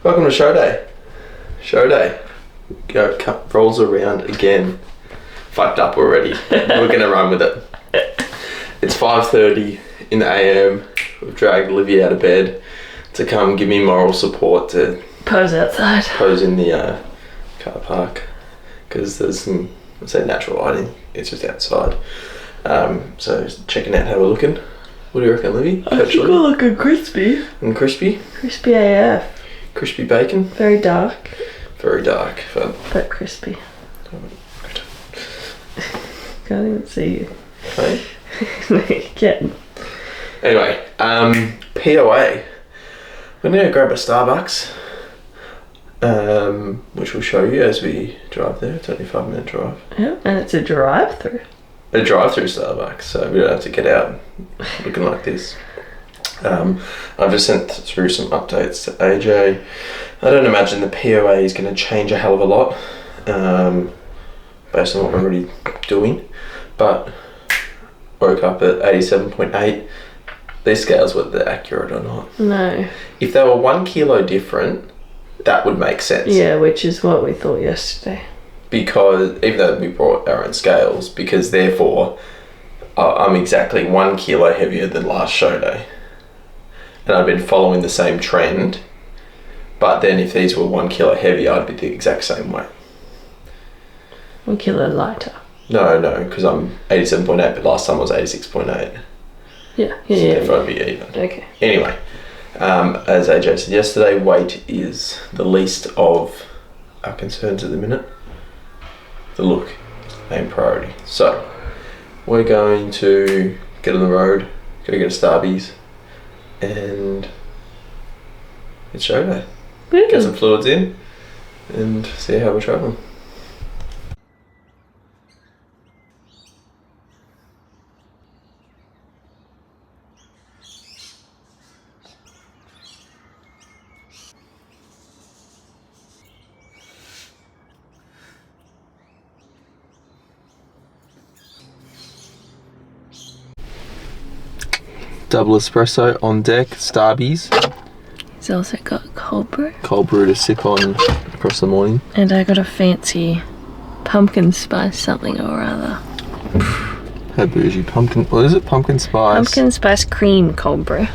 Welcome to show day. Show day. Cup rolls around again. Fucked up already. We're gonna run with it. It's 5:30 in the AM. We've dragged Livy out of bed to come give me moral support to pose outside. Pose in the car park because there's some, let's say, natural lighting. It's just outside. So checking out how we're looking. What do you reckon, Livy? I think we're looking crispy. And crispy? Crispy AF. Crispy bacon? Very dark. Very dark. But crispy. Can't even see you. Hey? No, you can't. Anyway, POA. We're going to go grab a Starbucks, which we'll show you as we drive there. It's only a 5-minute drive. Yeah, and it's a drive-through. A drive-through Starbucks, so we don't have to get out looking like this. I've just sent through some updates to AJ. I don't imagine the POA is going to change a hell of a lot based on what we're already doing, but woke up at 87.8. These scales, whether they're accurate or not. No. If they were 1 kilo different, that would make sense. Yeah, which is what we thought yesterday. Because, even though we brought our own scales, because therefore I'm exactly 1 kilo heavier than last show day. And I've been following the same trend, but then if these were 1 kilo heavier, I'd be the exact same weight. 1 kilo lighter. No, because I'm 87.8, but last time I was 86.8. Yeah. So therefore I'd be even. Okay. Anyway, as AJ said yesterday, weight is the least of our concerns at the minute. The look, main priority. So, we're going to get on the road, go get a Starbies, and it's show day. Get some fluids in, and see how we're travelling. Double espresso on deck, Starbies. He's also got cold brew. Cold brew to sip on across the morning. And I got a fancy pumpkin spice something or other. How bougie. What is it? Pumpkin spice? Pumpkin spice cream cold brew.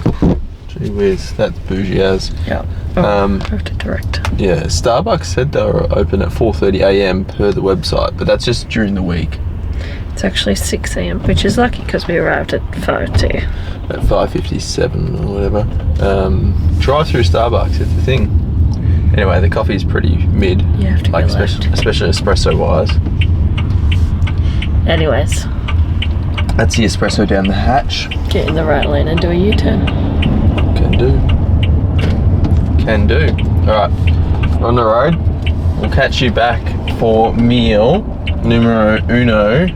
Gee whiz, that's bougie as. Yeah. I have to direct. Yeah, Starbucks said they were open at 4:30 AM per the website, but that's just during the week. It's actually 6 AM, which is lucky because we arrived at 5:02. At 5:57 or whatever. Drive-through Starbucks, it's the thing. Anyway, the coffee's pretty mid. You have to go left. Especially espresso-wise. Anyways. That's the espresso down the hatch. Get in the right lane and do a U-turn. Can do. Alright, on the road. We'll catch you back for meal numero uno.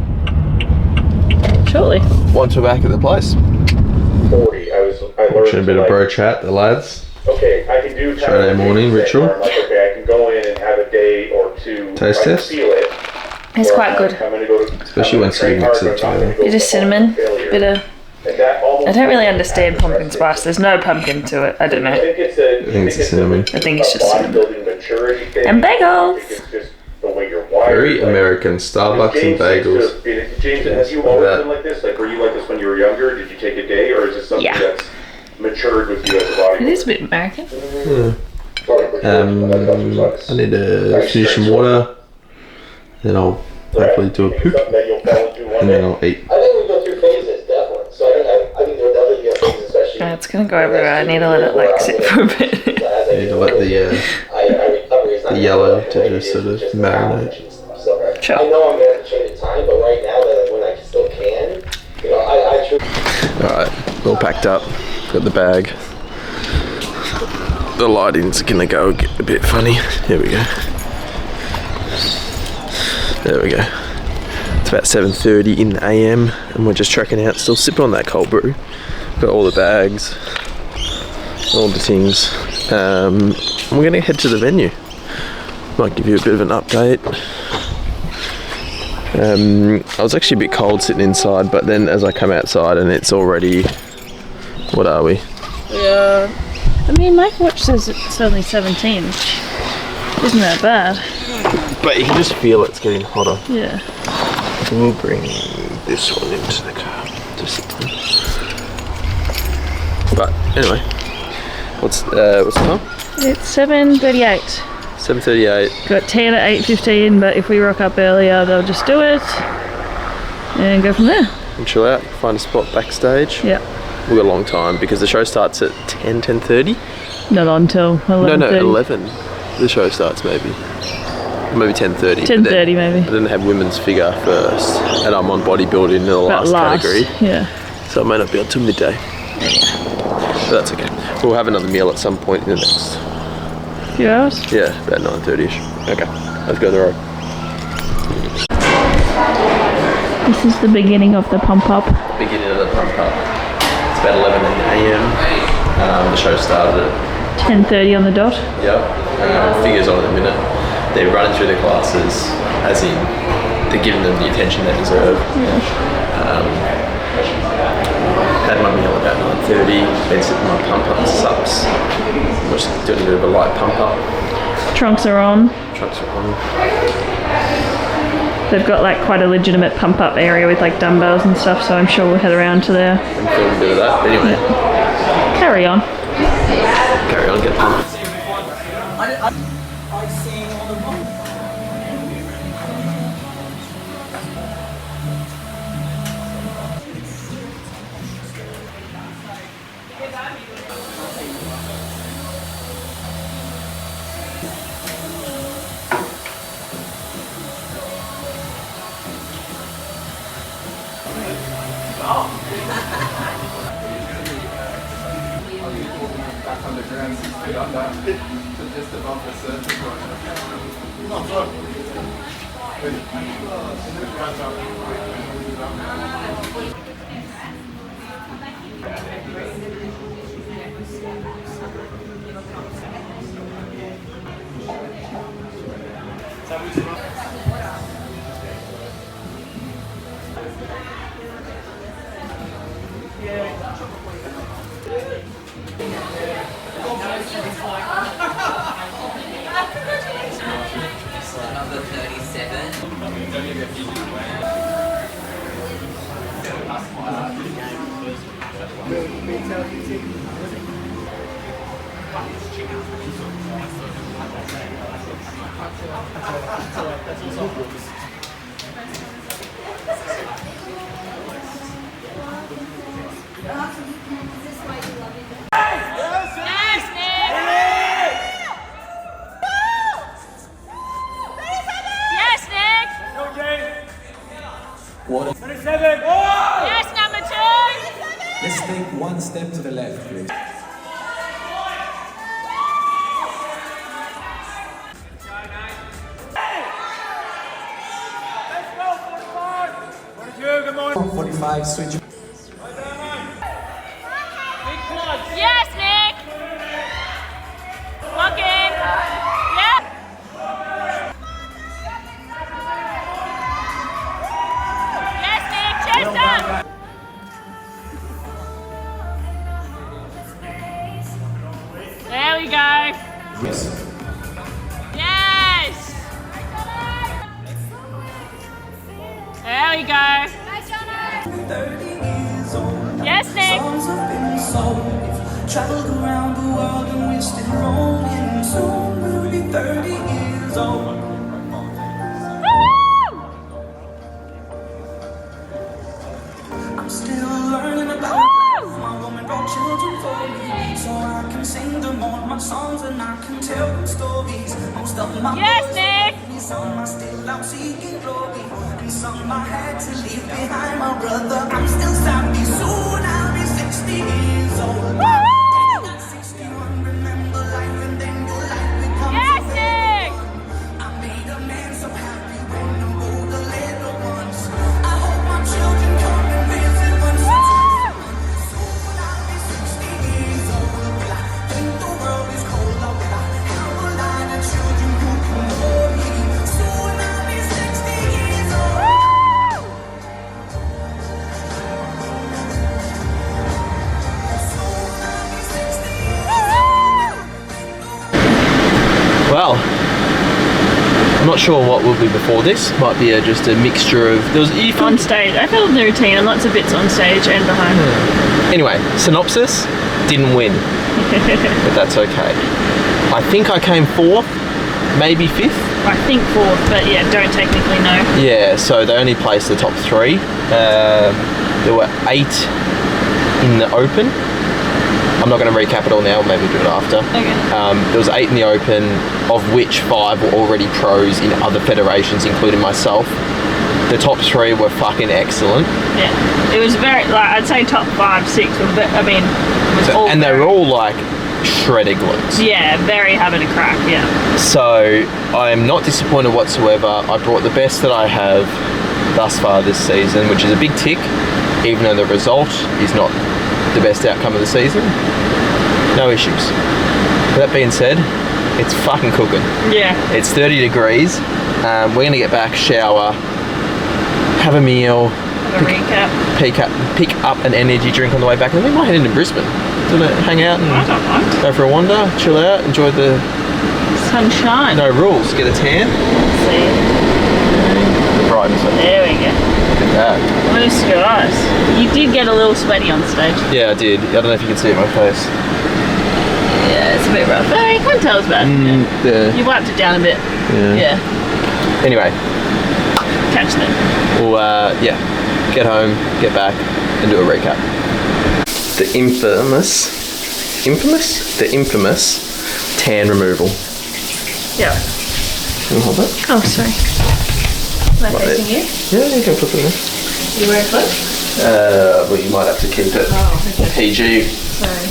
Shortly. Once we're back at the place. 40. I learned a bit of bro chat, the lads. Okay, I can do Friday morning ritual. Like, okay, I can go in and have a day or two. Taste test. Feel it. It's quite good. Especially once you mix it together. Bit of cinnamon, bit of. I don't really understand pumpkin spice. There's no pumpkin to it. I don't know. I think it's a cinnamon. I think it's just cinnamon. And bagels. Very American. Starbucks and bagels. James, have you always been like this? Like, were you like this when you were younger? Did you take a day, or is this something that's matured with you as a bodybuilder? It is a bit American. I need to finish some water. Then I'll hopefully do a poop. And then I'll eat. I think we go through phases, definitely. So I think there'll definitely be a phase, especially. Yeah, it's gonna go everywhere. I need to let it sit for a bit. I need to let the yellow to just sort of marinate. Sure. I know I'm gonna have to change the time, but right now that when I still can, I truly. Alright, all packed up. Got the bag. The lighting's gonna go get a bit funny. Here we go. There we go. It's about 7:30 in the AM and we're just trekking out, still sipping on that cold brew. Got all the bags, all the things. We're gonna head to the venue. Might give you a bit of an update. I was actually a bit cold sitting inside, but then as I come outside and it's already, what are we? Yeah, I mean, my watch says it's only 17. Isn't that bad? But you can just feel it's getting hotter. Yeah. We'll bring this one into the car. Discipline. But anyway, what's the time? It's 7:38. 7:38. Got 10 at 8:15, but if we rock up earlier, they'll just do it and go from there. And chill out, find a spot backstage. Yeah. We've got a long time because the show starts at 10:30. Not on till 11:30. No, 11. The show starts maybe 10:30. 10:30 maybe. I didn't have women's figure first, and I'm on bodybuilding in the last category. Yeah. So I may not be on till midday. But that's okay. We'll have another meal at some point in the next few hours? Yeah, about 9:30ish. Okay, let's go the road. This is the beginning of the pump up. Beginning of the pump up. It's about 11 a.m. The show started at 10:30 on the dot. Yep. Figures on at the minute. They're running through the classes, as in they're giving them the attention they deserve. Yeah. Had my meal about 9:30. Been sipping my pump up subs. We're just doing a bit of a light pump up. Trunks are on. Trunks are on. They've got like quite a legitimate pump up area with like dumbbells and stuff, so I'm sure we'll head around to there. I'm feeling a bit of that. But anyway. Carry on. Carry on, get pumped. Number 37. Yes, number 2. Let's take one step to the left, please. Let's go, 45. 45, switch. Big quad. Yes, Nick. Lock in. Yeah. Yes, Nick. Chest up. There we go. Yes. Yes. There we go. Yes, Nick. Traveled around the world and we're still rolling. Soon we'll be 30 years old. I'm still learning about life. My woman brought children for me, so I can sing them all my songs and I can tell them stories. Most of my Yes, Nick. some are still out seeking glory, and some I had to leave behind. My brother, I'm still happy. Soon I'll be 60 years old. At 61, remember life, and then your life becomes Yes, Nick. I made a man so happy when I'm older, little ones. I hope my children come and visit once or twice. Soon I'll be 60 years old. Will I think the world is cold? Or will I have a lot of children who can hold me? Soon I'll be 60 years old. Soon I'll be Well, I'm not sure what will be before this. Might be just a mixture of... On stage. I filmed the routine and lots of bits on stage and behind. Anyway, synopsis, didn't win. But that's okay. I think I came 4th, maybe 5th. I think 4th, but yeah, don't technically know. Yeah, so they only placed the top 3. There were 8 in the open. I'm not going to recap it all now, maybe do it after. Okay. There was 8 in the open, of which 5 were already pros in other federations, including myself. The top 3 were fucking excellent. Yeah. It was very, like, I'd say top 5, 6, but I mean, it was all... And they were all like shredded glutes. Yeah, very having a crack, yeah. So I am not disappointed whatsoever. I brought the best that I have thus far this season, which is a big tick, even though the result is not the best outcome of the season. No issues. With that being said, it's fucking cooking. Yeah. It's 30 degrees. We're gonna get back, shower, have a meal, pick up an energy drink on the way back, and we might head into Brisbane. Gonna hang out and I don't mind. go for a wander, chill out, enjoy the sunshine. no rules, get a tan. See. The brightness of it. There we go. Look at that. Blue skies. You did get a little sweaty on stage. Yeah, I did. I don't know if you can see it in my face. Yeah, it's a bit rough. Oh, you can't tell us about it. Yeah. You wiped it down a bit. Yeah. Anyway, Catch them. we'll get home, get back, and do a recap. The infamous tan removal. Yeah. Can you hold that? Oh, sorry. Am I Like facing you? Yeah, you can put it in. You wear clothes? Well, you might have to keep it PG. Sorry.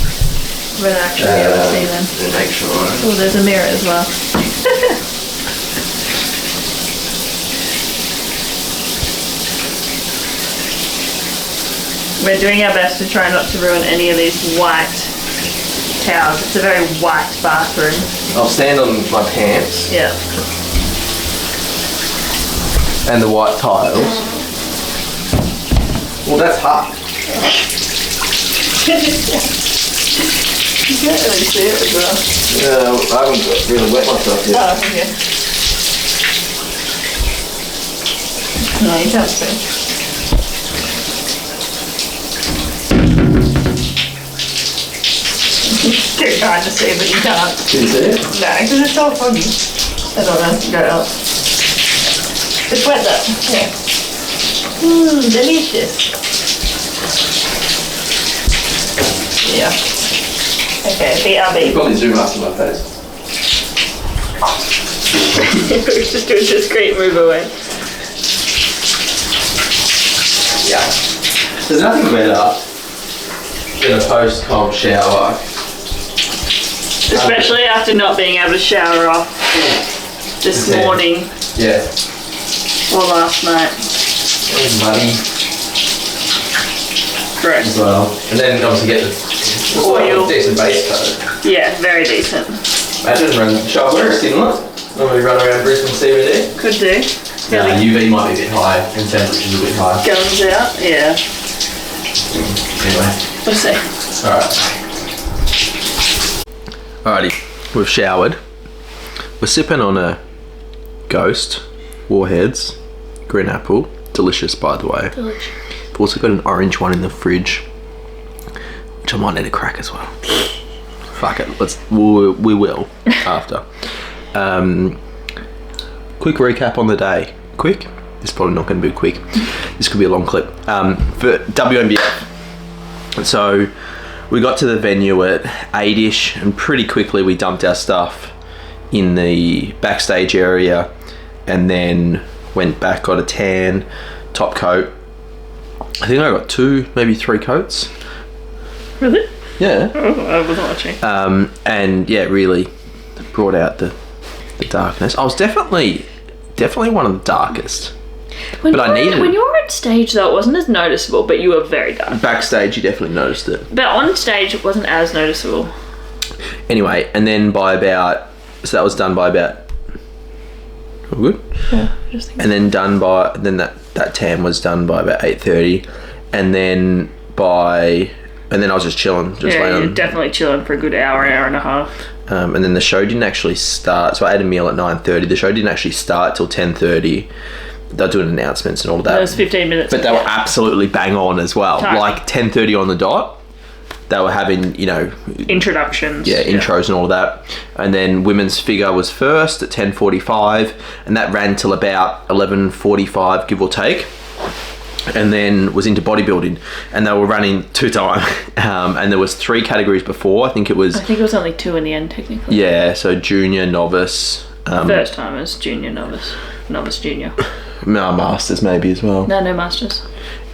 We'll actually be able to see them. Make sure. Oh, there's a mirror as well. We're doing our best to try not to ruin any of these white towels. It's a very white bathroom. I'll stand on my pants Yeah. and the white tiles. Well, that's hot. You can't really see it as well. I haven't really wet myself yet. Oh, okay. No, you can't see. Too trying to see, but you can't. Can you see it? No, because it's all foggy. I don't know. Go up. It's wet though. Yeah. Delicious. Yeah. Okay, BRB. Probably zoom up to my face. We're just doing a discreet move away. Yeah. There's nothing better than a post-comp shower. Especially after not being able to shower off this Okay. morning Yeah. or last night. Muddy Correct. as well. And then obviously get the Oil. decent base coat. Yeah, very decent. Imagine running shower similar. Normally run around Brisbane CBD. Could do. UV might be a bit high and temperature's a bit high. Guns out, yeah. Anyway. We'll see. Alright. Alrighty, we've showered. We're sipping on a Ghost, Warheads, green apple. Delicious, by the way. Delicious. We've also got an orange one in the fridge, which I might need to crack as well. Fuck it, we will after. Quick recap on the day. Quick? This is probably not going to be quick. This could be a long clip. For WNBF. So we got to the venue at 8ish and pretty quickly we dumped our stuff in the backstage area and then went back, got a tan, top coat. I think I got 2, maybe 3 coats. Really? Yeah. Oh, I wasn't watching. And yeah, really brought out the darkness. I was definitely one of the darkest. When I needed when it. you were on stage though, it wasn't as noticeable, but you were very dark. Backstage, you definitely noticed it. But on stage, it wasn't as noticeable. Anyway, and then by about, so that was done by about, all good? Yeah, just thinking. And then that tan was done by about 8:30, and then I was just chilling, just Yeah, laying you're on. definitely chilling for a good hour and a half. and then the show didn't actually start. So I ate a meal at 9:30. The show didn't actually start till 10:30. They're doing announcements and all of that. That was 15 minutes. But they were absolutely bang on as well. Totally. Like 10:30 on the dot. They were having, introductions. Yeah, intros and all of that. And then women's figure was first at 10:45, and that ran till about 11:45, give or take. And then was into bodybuilding, and they were running 2 time. And there was 3 categories before. I think it was only 2 in the end, technically. Yeah, so junior, novice. First timers, junior, novice, junior. Masters maybe as well. No masters.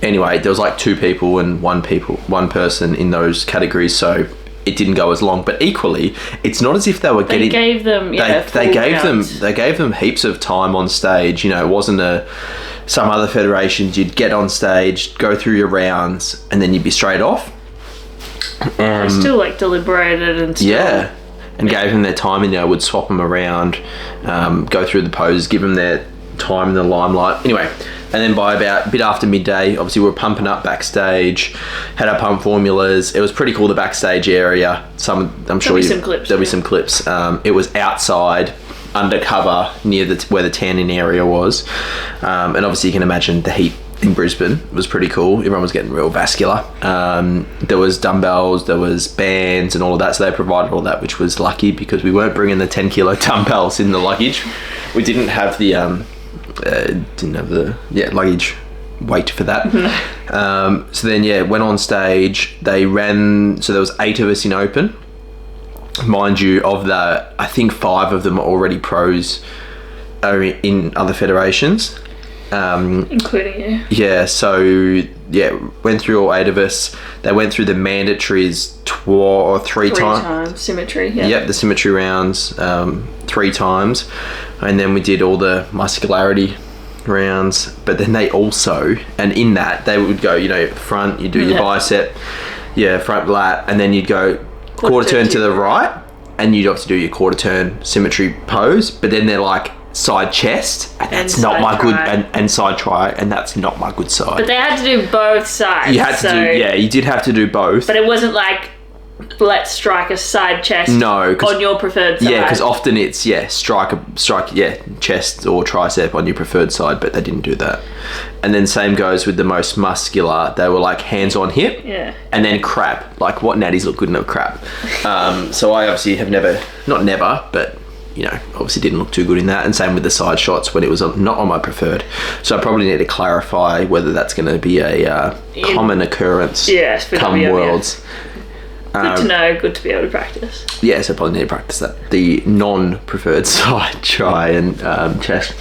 Anyway, there was like 2 people and one person in those categories, so it didn't go as long. But equally, it's not as if they were getting. They gave them. They gave them heaps of time on stage. It wasn't some other federations. You'd get on stage, go through your rounds, and then you'd be straight off. They still deliberated and stuff. Yeah. And gave them their time, and would swap them around, go through the poses, give them their time in the limelight. Anyway, and then by about a bit after midday, obviously we were pumping up backstage, had our pump formulas. It was pretty cool, the backstage area. I'm sure there'll be some clips. It was outside, undercover, near where the tanning area was, and obviously you can imagine the heat in Brisbane was pretty cool. Everyone was getting real vascular. There was dumbbells, there was bands and all of that, so they provided all that, which was lucky because we weren't bringing the 10 kilo dumbbells in the luggage. We didn't have the luggage weight for that. So then went on stage. They ran, so there was 8 of us in open. Mind you, of the, I think 5 of them are already pros in other federations. Including you. Yeah, so went through all 8 of us. They went through the mandatories 3 times. Symmetry, yeah. Yep, the symmetry rounds 3 times. And then we did all the muscularity rounds. But then they also, and in that, they would go, front, you do your bicep, front lat, and then you'd go quarter turn to the right, and you'd have to do your quarter turn symmetry pose. But then they're like, side chest, and that's not my good, and side try, and that's not my good side. But they had to do both sides. You had to do, you did have to do both. But it wasn't like, let's strike a side chest on your preferred side. Yeah, because often it's, strike chest or tricep on your preferred side, but they didn't do that. And then same goes with the most muscular. They were like hands on hip, and then crab. Like, what natties look good in a crab? So I obviously have but obviously didn't look too good in that, and same with the side shots when it was not on my preferred. So I probably need to clarify whether that's going to be a common occurrence come Worlds. Good to know, good to be able to practice. Yeah, so I probably need to practice that. The non-preferred side try and chest,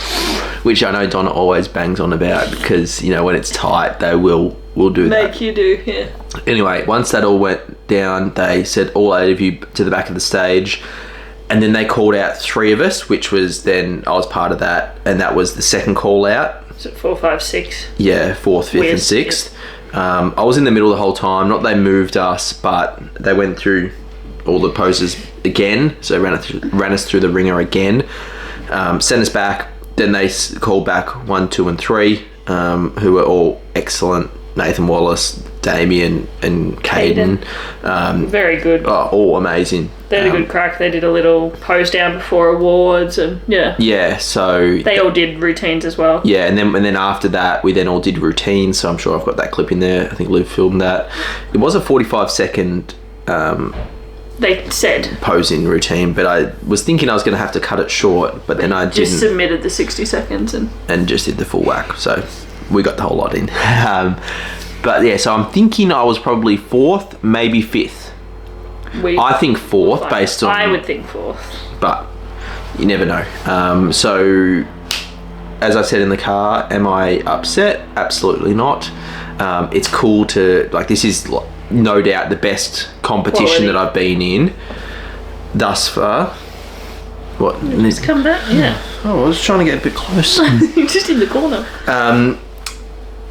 which I know Donna always bangs on about because, when it's tight, they will do that. Make you do, yeah. Anyway, once that all went down, they said all 8 of you to the back of the stage. And then they called out 3 of us, which was then, I was part of that, and that was the second call out. So 4, 5, 6. Yeah, 4th, 5th and 6th. I was in the middle the whole time. Not they moved us, but they went through all the poses again. So ran us through the ringer again. Sent us back. Then they called back 1, 2 and 3, who were all excellent. Nathan Wallace, Damien and Caden. Very good. Oh, all amazing. They had a good crack. They did a little pose down before awards and Yeah, so they all did routines as well. Yeah, and then after that we then all did routines, so I'm sure I've got that clip in there. I think Liv filmed that. It was a 45-second they said posing routine, but I was thinking I was going to have to cut it short, but then I just submitted the 60 seconds and just did the full whack, so we got the whole lot in. But yeah, so I'm thinking I was probably 4th, maybe 5th. I think 4th based on... I would think 4th. But you never know. So, as I said in the car, am I upset? Absolutely not. It's cool to... this is no doubt the best competition that I've been in thus far. What? Let's come back, yeah. Oh, I was trying to get a bit close. You're just in the corner.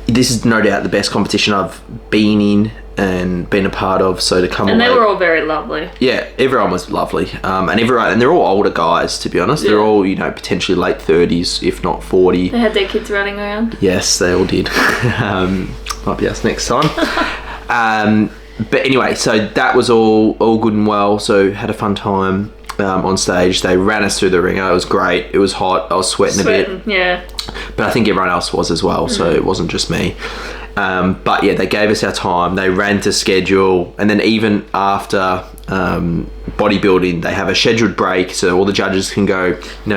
This is no doubt the best competition I've been in and been a part of, so to come away... And they were all very lovely. Yeah, everyone was lovely. And they're all older guys, to be honest. They're all, potentially late 30s, if not 40. They had their kids running around? Yes, they all did. Might be us next time. But anyway, so that was all good and well, so had a fun time. on stage. They ran us through the ringer. It was great. It was hot. I was sweating a bit. Yeah. But I think everyone else was as well, so it wasn't just me. But yeah, they gave us our time. They ran to schedule, and then even after bodybuilding, they have a scheduled break, so all the judges can go,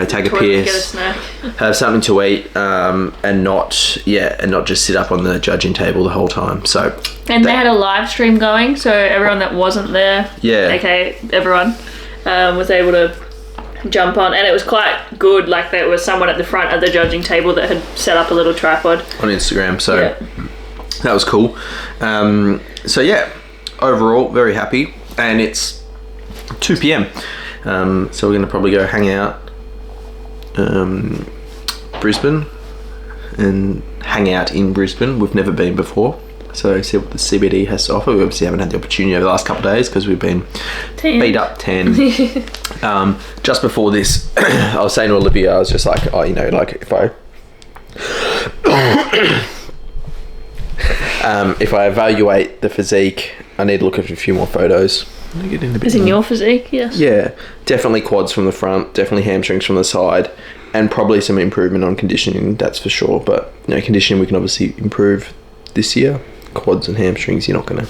take a piss, get a snack. have something to eat, and not just sit up on the judging table the whole time. So And they had a live stream going, so everyone that wasn't there, aka everyone, was able to jump on, and it was quite good. Like, there was someone at the front of the judging table that had set up a little tripod on Instagram, so that was cool. So yeah, overall very happy, and it's 2 p.m. So we're gonna probably go hang out Brisbane and hang out in Brisbane. We've never been before, so see what the CBD has to offer. We obviously haven't had the opportunity over the last couple of days because we've been beat up 10. Just before this, I was saying to Olivia, I was just like, if I evaluate the physique, I need to look at a few more photos. As in your physique, yes. Yeah, definitely quads from the front, definitely hamstrings from the side, and probably some improvement on conditioning, that's for sure. But conditioning we can obviously improve this year. Quads and hamstrings, you're not gonna.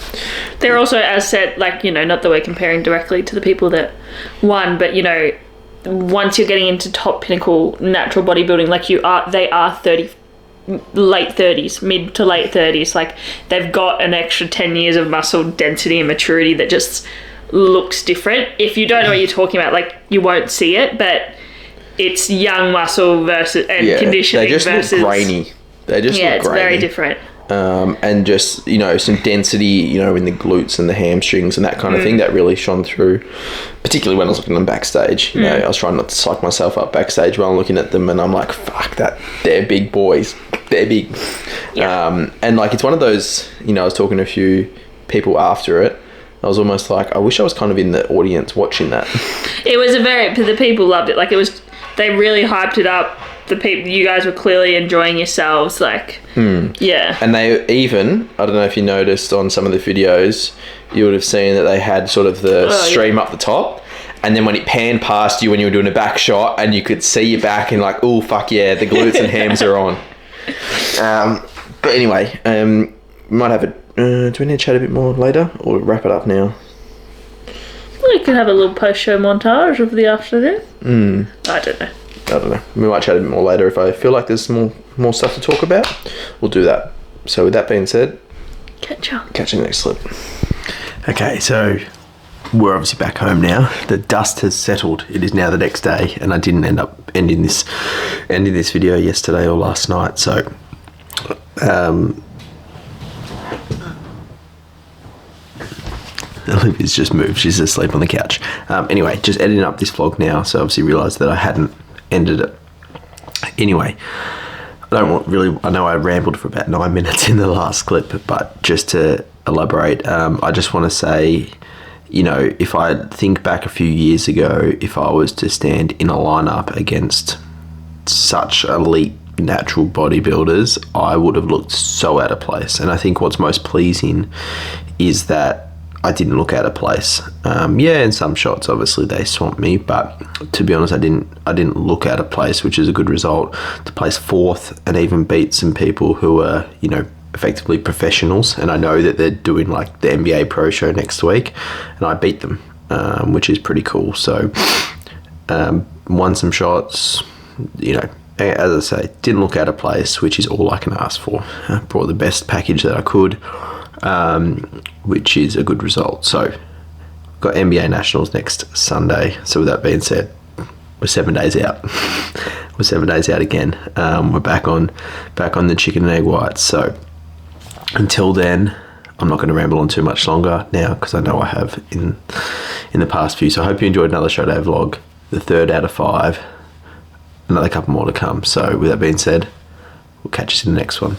They're also, as said, like, not that we're comparing directly to the people that won, but once you're getting into top pinnacle natural bodybuilding, like they are 30, late 30s, mid to late 30s. Like, they've got an extra 10 years of muscle density and maturity that just looks different. If you don't know what you're talking about, like, you won't see it, but it's young muscle versus conditioning. They just versus look grainy. They just look it's grainy. very different. And just some density in the glutes and the hamstrings and that kind of thing that really shone through, particularly when I was looking at them backstage. I was trying not to psych myself up backstage while I'm looking at them, and I'm like, fuck that, they're big boys, they're big. And like, it's one of those, I was talking to a few people after it, I was almost like, I wish I was kind of in the audience watching that. It was the people loved it. Like, they really hyped it up. You guys were clearly enjoying yourselves, like, yeah. And they even, I don't know if you noticed on some of the videos, you would have seen that they had sort of the stream up the top, and then when it panned past you when you were doing a back shot, and you could see your back and like, oh fuck yeah, the glutes and hams are on. But anyway, we might have a. Do we need to chat a bit more later, or wrap it up now? We could have a little post-show montage of the afternoon. I don't know. We might chat a bit more later if I feel like there's more stuff to talk about. We'll do that. So with that being said, catch you in the next clip. Okay, so we're obviously back home now. The dust has settled. It is now the next day, and I didn't end up ending this video yesterday or last night. So Olivia's just moved. She's asleep on the couch. Anyway, just editing up this vlog now, so obviously realised that I hadn't ended it. Anyway, I know I rambled for about 9 minutes in the last clip, but just to elaborate, I just want to say, if I think back a few years ago, if I was to stand in a lineup against such elite natural bodybuilders, I would have looked so out of place. And I think what's most pleasing is that I didn't look out of place. In some shots, obviously they swamped me, but to be honest, I didn't look out of place, which is a good result. To place 4th and even beat some people who are, effectively professionals, and I know that they're doing like the NBA Pro Show next week, and I beat them, which is pretty cool. So, won some shots, as I say, didn't look out of place, which is all I can ask for. I brought the best package that I could. Which is a good result. So we've got NBA Nationals next Sunday. So with that being said, we're 7 days out. We're 7 days out again. We're back on the chicken and egg whites. So until then, I'm not going to ramble on too much longer now, because I know I have in the past few. So I hope you enjoyed another show day vlog, the 3rd out of 5. Another couple more to come. So with that being said, we'll catch you in the next one.